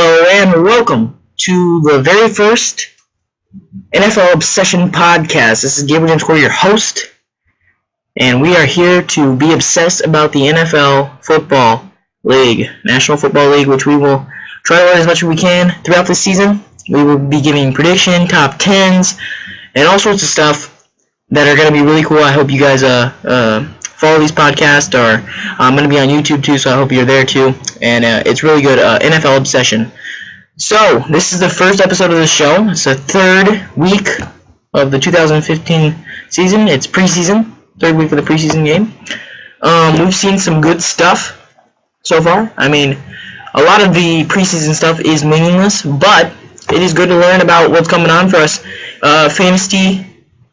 Hello and welcome to the very first NFL Obsession podcast. This is Gabriel Courter, your host, and we are here to be obsessed about the NFL Football League, National Football League, which we will try to learn as much as we can throughout the season. We will be giving prediction, top 10s, and all sorts of stuff that are going to be really cool. I hope you guys follow these podcasts. I'm going to be on YouTube too, so I hope you're there too. And it's really good, NFL Obsession. So, this is the first episode of the show. It's the third week of the 2015 season. It's preseason, third week of the preseason game. We've seen some good stuff so far. I mean, a lot of the preseason stuff is meaningless, but it is good to learn about what's coming on for us. Fantasy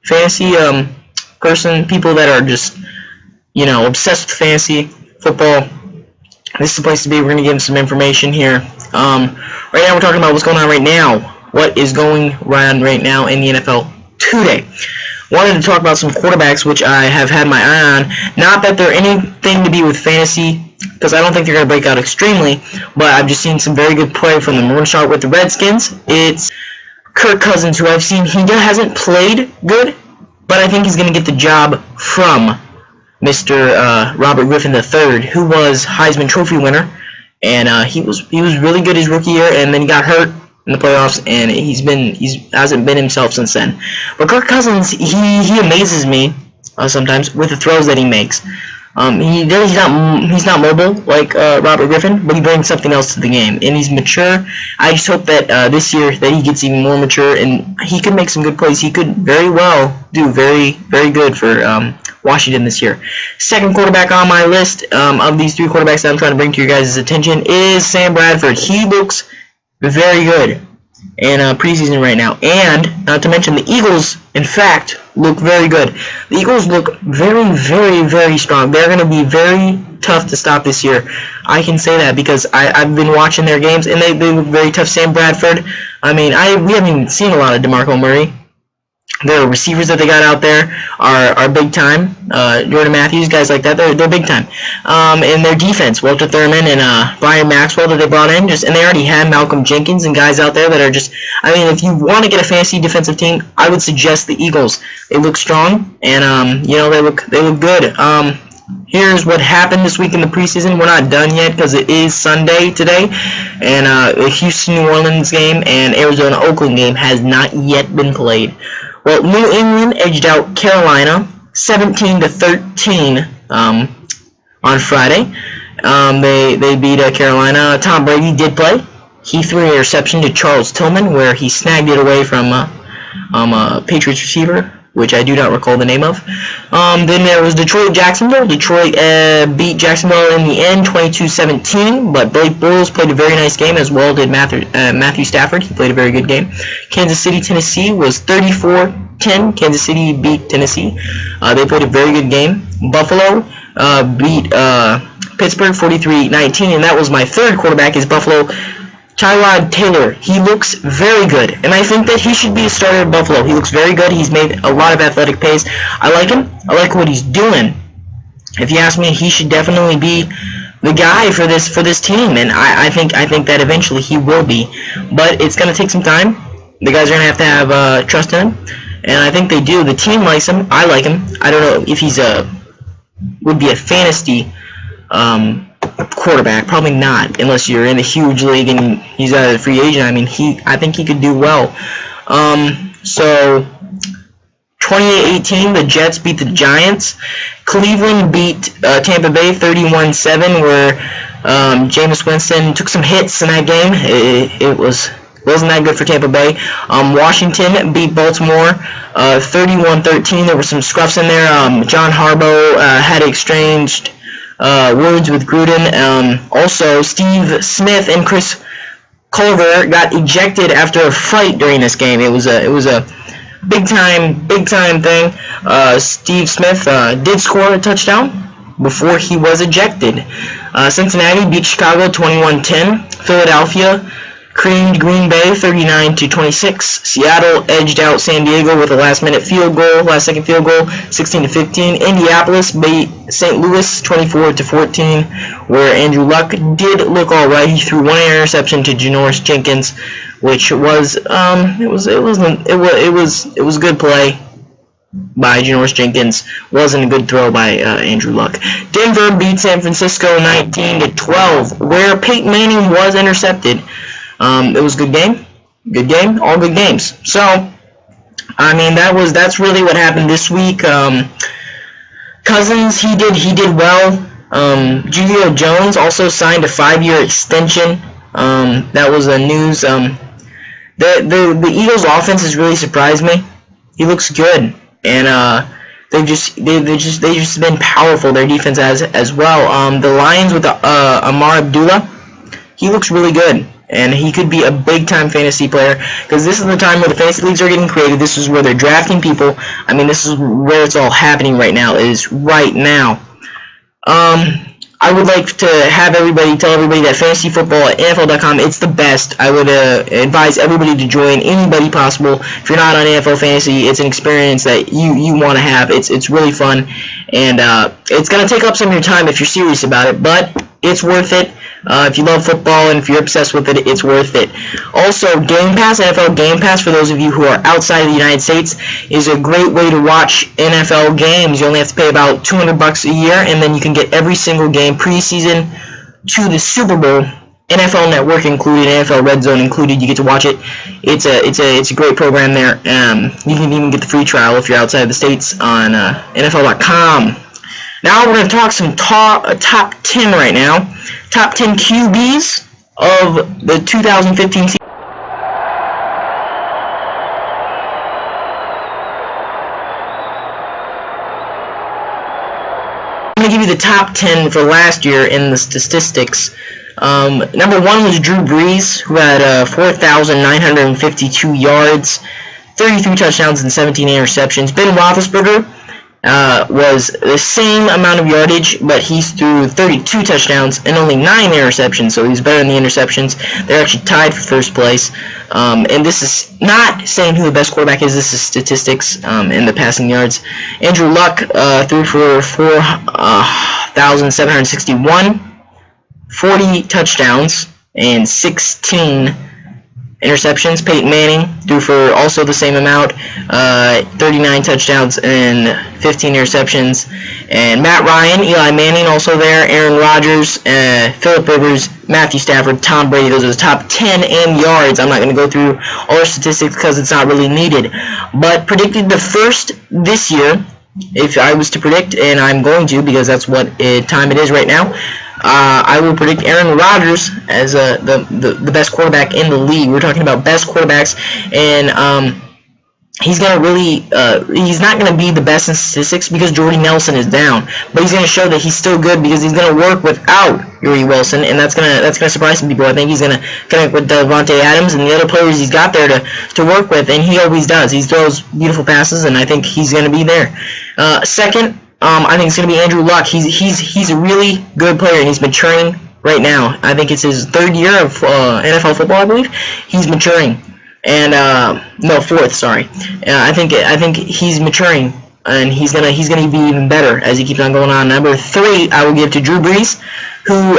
people that are just, obsessed with fantasy football. This is the place to be. We're going to give them some information here. Right now we're talking about what's going on right now. What is going on right now in the NFL today. Wanted to talk about some quarterbacks, which I have had my eye on. Not that they're anything to be with fantasy, because I don't think they're going to break out extremely, but I've just seen some very good play from them. We're going to start with the Redskins. It's Kirk Cousins, who I've seen. He hasn't played good, but I think he's going to get the job from Mr. Robert Griffin III, who was Heisman Trophy winner, and he was really good his rookie year, and then he got hurt in the playoffs, and he hasn't been himself since then. But Kirk Cousins, he amazes me sometimes with the throws that he makes. He's not mobile like Robert Griffin, but he brings something else to the game, and he's mature. I just hope that this year that he gets even more mature, and he could make some good plays. He could very well do very, very good for Washington this year. Second quarterback on my list of these three quarterbacks that I'm trying to bring to your guys' attention is Sam Bradford. He looks very good in preseason right now, and not to mention the Eagles, in fact, look very good. The Eagles look very, very, very strong. They're going to be very tough to stop this year. I can say that because I've been watching their games, and they look very tough. Sam Bradford, I mean, we haven't even seen a lot of DeMarco Murray. The receivers that they got out there are big time. Jordan Matthews, guys like that, they're big time. And their defense, Walter Thurman and Brian Maxwell that they brought in, and they already have Malcolm Jenkins and guys out there that are just, I mean, if you want to get a fantasy defensive team, I would suggest the Eagles. They look strong, and they look good. Here's what happened this week in the preseason. We're not done yet because it is Sunday today, and the Houston-New Orleans game and Arizona-Oakland game has not yet been played. Well, New England edged out Carolina 17-13 on Friday. They beat Carolina. Tom Brady did play. He threw an interception to Charles Tillman, where he snagged it away from a Patriots receiver, which I do not recall the name of. Then there was Detroit-Jacksonville. Detroit beat Jacksonville in the end, 22-17, but Blake Bortles played a very nice game, as well did Matthew Stafford. He played a very good game. Kansas City-Tennessee was 34-10. Kansas City beat Tennessee. They played a very good game. Buffalo beat Pittsburgh 43-19, and that was my third quarterback, is Buffalo. Tyrod Taylor, he looks very good, and I think that he should be a starter at Buffalo. He looks very good. He's made a lot of athletic plays. I like him. I like what he's doing. If you ask me, he should definitely be the guy for this team, and I think that eventually he will be. But it's going to take some time. The guys are going to have trust in him, and I think they do. The team likes him. I like him. I don't know if he's would be a fantasy quarterback. Probably not, unless you're in a huge league and he's a free agent. I mean, I think he could do well. So 28-18, the Jets beat the Giants. Cleveland beat Tampa Bay 31-7, where Jameis Winston took some hits in that game. It wasn't that good for Tampa Bay. Washington beat Baltimore 31-13. There were some scruffs in there. John Harbaugh had exchanged words with Gruden. Also, Steve Smith and Chris Culver got ejected after a fight during this game. It was a big time thing. Steve Smith did score a touchdown before he was ejected. Cincinnati beat Chicago 21-10. Philadelphia creamed Green Bay 39-26. Seattle edged out San Diego with a last-second field goal, 16-15. Indianapolis beat St. Louis 24-14, where Andrew Luck did look all right. He threw one interception to Janoris Jenkins, which was it was good play by Janoris Jenkins. Wasn't a good throw by Andrew Luck. Denver beat San Francisco 19-12, where Peyton Manning was intercepted. It was a good game, all good games. So, I mean, that's really what happened this week. Cousins, he did well. Julio Jones also signed a 5-year extension. That was the news. The Eagles' offense has really surprised me. He looks good, and they've just been powerful. Their defense as well. The Lions with Amar Abdullah, he looks really good. And he could be a big-time fantasy player, because this is the time where the fantasy leagues are getting created. This is where they're drafting people. I mean, this is where it's all happening right now, is right now. I would like to have tell everybody that fantasy football at NFL.com, it's the best. I would advise everybody to join, anybody possible. If you're not on NFL Fantasy, it's an experience that you want to have. It's really fun, and it's going to take up some of your time if you're serious about it, but it's worth it. If you love football and if you're obsessed with it, it's worth it. Also, Game Pass, NFL Game Pass, for those of you who are outside of the United States, is a great way to watch NFL games. You only have to pay about $200 a year, and then you can get every single game, preseason to the Super Bowl, NFL Network included, NFL Red Zone included. You get to watch it. It's a great program there. You can even get the free trial if you're outside of the States on NFL.com. Now we're going to talk some top 10 right now. Top 10 QBs of the 2015 season. I'm going to give you the top 10 for last year in the statistics. Number 1 was Drew Brees, who had 4,952 yards, 33 touchdowns, and 17 interceptions. Ben Roethlisberger was the same amount of yardage, but he threw 32 touchdowns and only 9 interceptions, so he's better than the interceptions. They're actually tied for first place. And this is not saying who the best quarterback is. This is statistics in the passing yards. Andrew Luck threw for 4,761, 40 touchdowns, and 16 interceptions. Peyton Manning threw for also the same amount, 39 touchdowns and 15 interceptions. And Matt Ryan, Eli Manning also there, Aaron Rodgers, Phillip Rivers, Matthew Stafford, Tom Brady. Those are the top 10 in yards. I'm not going to go through all their statistics because it's not really needed. But predicted the first this year, if I was to predict, and I'm going to because that's what time it is right now, I will predict Aaron Rodgers as the best quarterback in the league. We're talking about best quarterbacks, and he's gonna really he's not gonna be the best in statistics because Jordy Nelson is down, but he's gonna show that he's still good because he's gonna work without Yuri Wilson, and that's gonna surprise some people. I think he's gonna connect with Devontae Adams and the other players he's got there to work with, and he always does. He throws beautiful passes, and I think he's gonna be there. Second, I think it's going to be Andrew Luck. He's a really good player, and he's maturing right now. I think it's his 3rd year of NFL football, I believe. He's maturing, and no, 4th. Sorry. I think he's maturing, and he's gonna be even better as he keeps on going on. Number 3, I will give to Drew Brees, who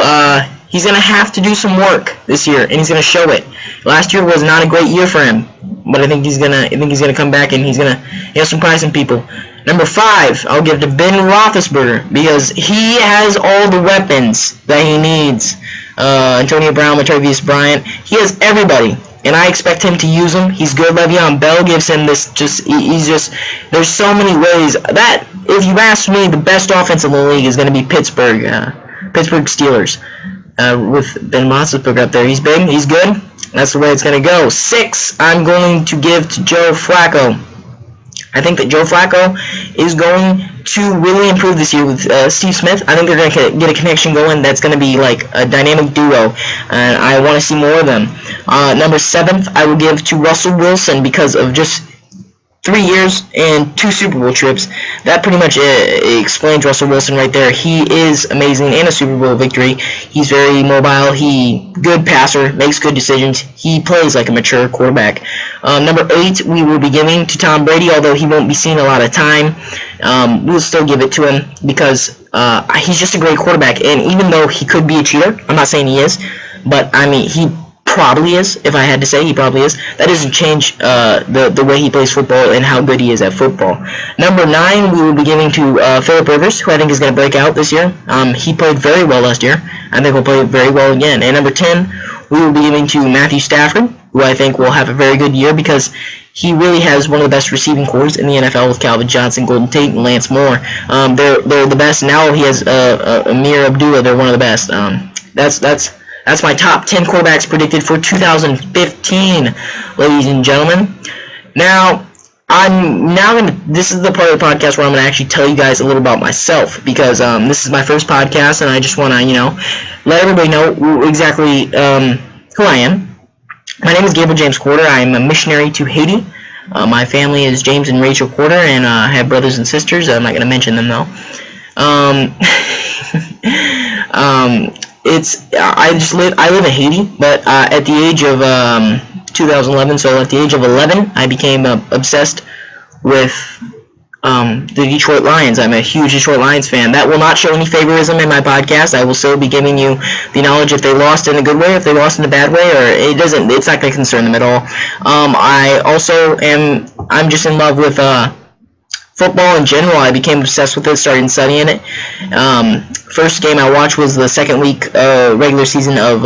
he's gonna have to do some work this year, and he's gonna show it. Last year was not a great year for him, but I think he's gonna come back, and he's gonna surprise some people. Number 5, I'll give to Ben Roethlisberger because he has all the weapons that he needs. Antonio Brown, Latavius Bryant, he has everybody, and I expect him to use them. He's good. Le'Veon Bell gives him this. There's so many ways that, if you ask me, the best offense in the league is going to be Pittsburgh Steelers with Ben Roethlisberger up there. He's big. He's good. That's the way it's going to go. 6, I'm going to give to Joe Flacco. I think that Joe Flacco is going to really improve this year with Steve Smith. I think they're going to get a connection going that's going to be like a dynamic duo, and I want to see more of them. Number 7, I will give to Russell Wilson because of just 3 years and 2 Super Bowl trips. That pretty much explains Russell Wilson right there. He is amazing in a Super Bowl victory. He's very mobile. Good passer, makes good decisions. He plays like a mature quarterback. Number 8, we will be giving to Tom Brady, although he won't be seeing a lot of time. We'll still give it to him because he's just a great quarterback. And even though he could be a cheater, I'm not saying he is, but I mean, he probably is. If I had to say, he probably is. That doesn't change the way he plays football and how good he is at football. Number 9, we will be giving to Phillip Rivers, who I think is going to break out this year. He played very well last year. I think he'll play very well again. And number 10, we will be giving to Matthew Stafford, who I think will have a very good year because he really has one of the best receiving corps in the NFL with Calvin Johnson, Golden Tate, and Lance Moore. They're the best. Now he has Amir Abdullah. They're one of the best. That's my top 10 quarterbacks predicted for 2015, ladies and gentlemen. Now, this is the part of the podcast where I'm going to actually tell you guys a little about myself, because this is my first podcast, and I just want to, let everybody know exactly who I am. My name is Gabriel James Courter. I am a missionary to Haiti. My family is James and Rachel Courter, and I have brothers and sisters. I'm not going to mention them, though. I live in Haiti, but at the age of 2011, so at the age of 11, I became obsessed with the Detroit Lions. I'm a huge Detroit Lions fan. That will not show any favoritism in my podcast. I will still be giving you the knowledge if they lost in a good way, if they lost in a bad way, or it's not going to concern them at all. I'm just in love with football in general. I became obsessed with it, started studying it. First game I watched was the second week regular season of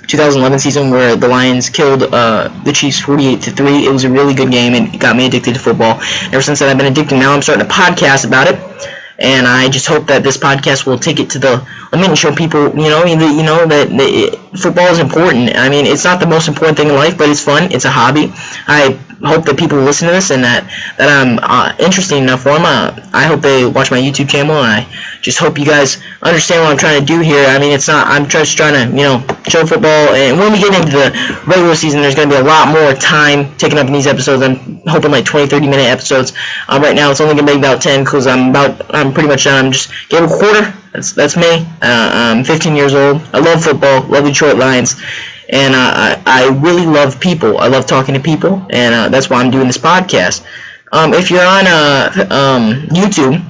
2011 season, where the Lions killed the Chiefs 48-3. It was a really good game, and it got me addicted to football. Ever since then, I've been addicted. Now I'm starting a podcast about it, and I just hope that this podcast will take it to the limit and show people, that football is important. I mean, it's not the most important thing in life, but it's fun. It's a hobby. I hope that people listen to this and that I'm interesting enough for them. I hope they watch my YouTube channel, and I just hope you guys understand what I'm trying to do here. I mean, I'm just trying to, show football, and when we get into the regular season, there's going to be a lot more time taken up in these episodes. I'm hoping like 20-30 minute episodes. Right now, it's only going to be about 10 because I'm pretty much done. I'm just Gabriel Courter. That's me. I'm 15 years old. I love football, love Detroit Lions. And I really love people. I love talking to people, and that's why I'm doing this podcast. If you're on YouTube,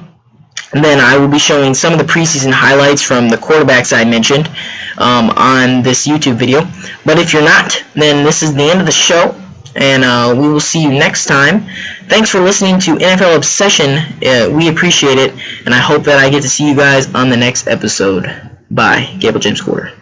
then I will be showing some of the preseason highlights from the quarterbacks I mentioned on this YouTube video. But if you're not, then this is the end of the show, and we will see you next time. Thanks for listening to NFL Obsession. We appreciate it, and I hope that I get to see you guys on the next episode. Bye. Gabriel James Courter.